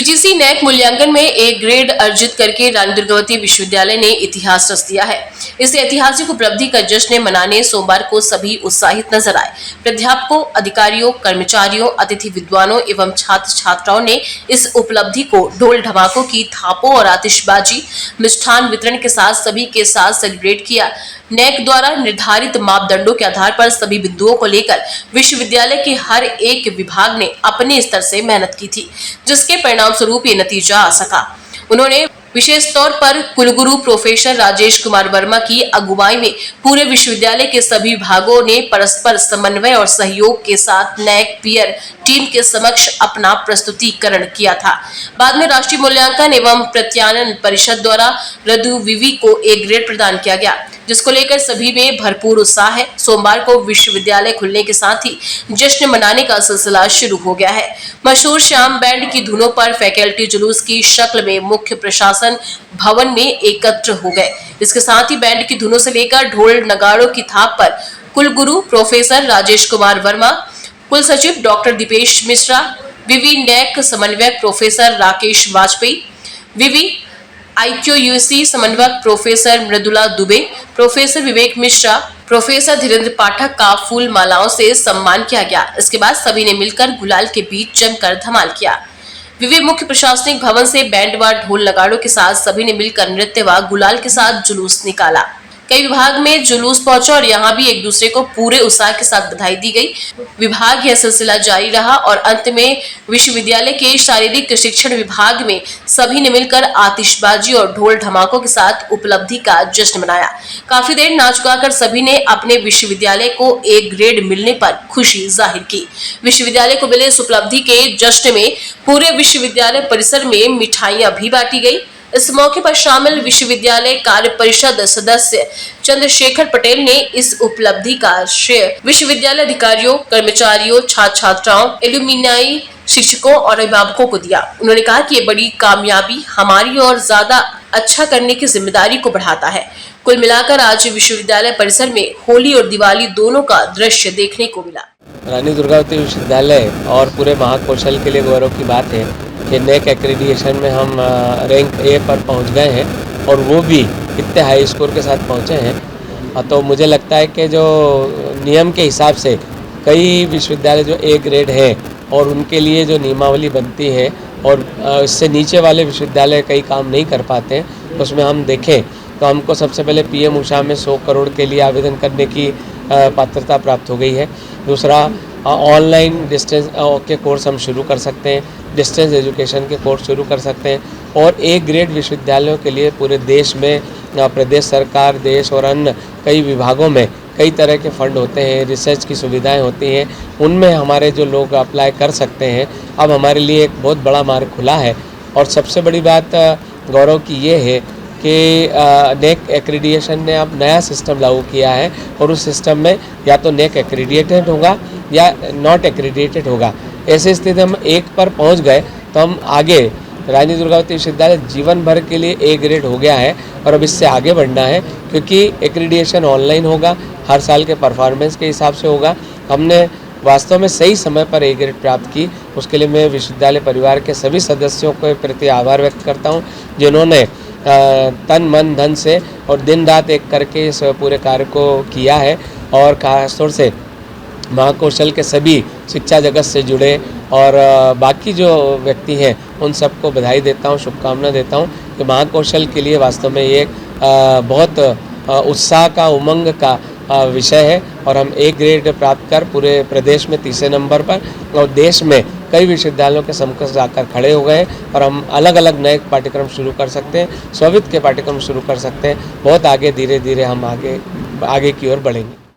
UGC NAAC मूल्यांकन में A grade अर्जित करके रानी दुर्गावती विश्वविद्यालय ने इतिहास रच दिया है। इस ऐतिहासिक उपलब्धि का जश्न मनाने सोमवार को सभी उत्साहित नजर आए। प्राध्यापकों, अधिकारियों, कर्मचारियों, अतिथि विद्वानों एवं छात्र छात्राओं ने इस उपलब्धि को ढोल ढमाकों की थापों और आतिशबाजी, मिष्ठान वितरण के साथ सभी के साथ सेलिब्रेट किया। नैक द्वारा निर्धारित मापदंडों के आधार पर सभी बिंदुओं को लेकर विश्वविद्यालय के हर एक विभाग ने अपने स्तर से मेहनत की थी, जिसके परिणाम स्वरूप ये नतीजा आ सका। उन्होंने विशेष तौर पर कुलगुरु प्रोफेसर राजेश कुमार वर्मा की अगुवाई में पूरे विश्वविद्यालय के सभी विभागों ने परस्पर समन्वय और सहयोग के साथ नैक पीयर टीम के समक्ष अपना प्रस्तुतिकरण किया था। बाद में राष्ट्रीय मूल्यांकन एवं प्रत्यायन परिषद द्वारा रद्दू विवि को ए ग्रेड प्रदान किया गया, जिसको लेकर सभी में भरपूर उत्साह है। सोमवार को विश्वविद्यालय खुलने के साथ ही जश्न मनाने का सिलसिला शुरू हो गया है। मशहूर श्याम बैंड की धुनों पर फैकल्टी जुलूस की शक्ल में मुख्य प्रशासन भवन में एकत्र हो गए। इसके साथ ही बैंड की धुनों से लेकर ढोल नगाड़ों की थाप पर कुलगुरु प्रोफेसर राजेश कुमार वर्मा, कुल सचिव डॉक्टर दीपेश मिश्रा, विवि नैक समन्वयक प्रोफेसर राकेश वाजपेयी, विवि IQUC समन्वयक प्रोफेसर मृदुला दुबे, प्रोफेसर विवेक मिश्रा, प्रोफेसर धीरेन्द्र पाठक का फूल मालाओं से सम्मान किया गया। इसके बाद सभी ने मिलकर गुलाल के बीच जमकर धमाल किया। विवि मुख्य प्रशासनिक भवन से बैंड व ढोल नगाड़ों के साथ सभी ने मिलकर नृत्य व गुलाल के साथ जुलूस निकाला। कई विभाग में जुलूस पहुंचा और यहाँ भी एक दूसरे को पूरे उत्साह के साथ बधाई दी गई। विभाग यह सिलसिला जारी रहा और अंत में विश्वविद्यालय के शारीरिक शिक्षण विभाग में सभी ने मिलकर आतिशबाजी और ढोल धमाकों के साथ उपलब्धि का जश्न मनाया। काफी देर नाच गाकर सभी ने अपने विश्वविद्यालय को ए ग्रेड मिलने पर खुशी जाहिर की। विश्वविद्यालय को मिले इस उपलब्धि के जश्न में पूरे विश्वविद्यालय परिसर में मिठाइयां भी बांटी गई। इस मौके पर शामिल विश्वविद्यालय कार्य परिषद सदस्य चंद्रशेखर पटेल ने इस उपलब्धि का श्रेय विश्वविद्यालय अधिकारियों, कर्मचारियों, छात्र छात्राओं, एलुमिनाई, शिक्षकों और अभिभावकों को दिया। उन्होंने कहा कि ये बड़ी कामयाबी हमारी और ज्यादा अच्छा करने की जिम्मेदारी को बढ़ाता है। कुल मिलाकर आज विश्वविद्यालय परिसर में होली और दिवाली दोनों का दृश्य देखने को मिला। रानी दुर्गावती विश्वविद्यालय और पूरे महाकौशल के लिए गौरव की बात है कि नैक एक्रेडिटेशन में हम रैंक ए पर पहुंच गए हैं और वो भी इतने हाई स्कोर के साथ पहुंचे हैं। तो मुझे लगता है कि जो नियम के हिसाब से कई विश्वविद्यालय जो ए ग्रेड है और उनके लिए जो नियमावली बनती है और इससे नीचे वाले विश्वविद्यालय कई काम नहीं कर पाते हैं, तो उसमें हम देखें तो हमको सबसे पहले PM उषा में 100 करोड़ के लिए आवेदन करने की पात्रता प्राप्त हो गई है। दूसरा, ऑनलाइन डिस्टेंस के कोर्स हम शुरू कर सकते हैं, डिस्टेंस एजुकेशन के कोर्स शुरू कर सकते हैं और ए ग्रेड विश्वविद्यालयों के लिए पूरे देश में प्रदेश सरकार, देश और अन्य कई विभागों में कई तरह के फंड होते हैं, रिसर्च की सुविधाएं होती हैं, उनमें हमारे जो लोग अप्लाई कर सकते हैं। अब हमारे लिए एक बहुत बड़ा मार्ग खुला है और सबसे बड़ी बात गौरव की ये है कि नैक एक्रेडिटेशन ने अब नया सिस्टम लागू किया है और उस सिस्टम में या तो नैक एक्रेडिटेड होगा या नॉट एक्रेडिटेड होगा। ऐसी स्थिति हम एक पर पहुंच गए तो हम आगे रानी दुर्गावती विश्वविद्यालय जीवन भर के लिए ए ग्रेड हो गया है और अब इससे आगे बढ़ना है, क्योंकि एक्रेडिटेशन ऑनलाइन होगा, हर साल के परफॉर्मेंस के हिसाब से होगा। हमने वास्तव में सही समय पर ए ग्रेड प्राप्त की, उसके लिए मैं विश्वविद्यालय परिवार के सभी सदस्यों के प्रति आभार व्यक्त करता हूँ, जिन्होंने तन मन धन से और दिन रात एक करके इस पूरे कार्य को किया है और खासतौर से महाकौशल के सभी शिक्षा जगत से जुड़े और बाकी जो व्यक्ति हैं उन सबको बधाई देता हूँ, शुभकामना देता हूँ कि महाकौशल के लिए वास्तव में ये बहुत उत्साह का, उमंग का विषय है और हम ए ग्रेड प्राप्त कर पूरे प्रदेश में तीसरे नंबर पर और देश में कई विश्वविद्यालयों के समकक्ष जाकर खड़े हो गए और हम अलग अलग नए पाठ्यक्रम शुरू कर सकते हैं, स्ववित्त के पाठ्यक्रम शुरू कर सकते हैं। बहुत आगे धीरे धीरे हम आगे की ओर बढ़ेंगे।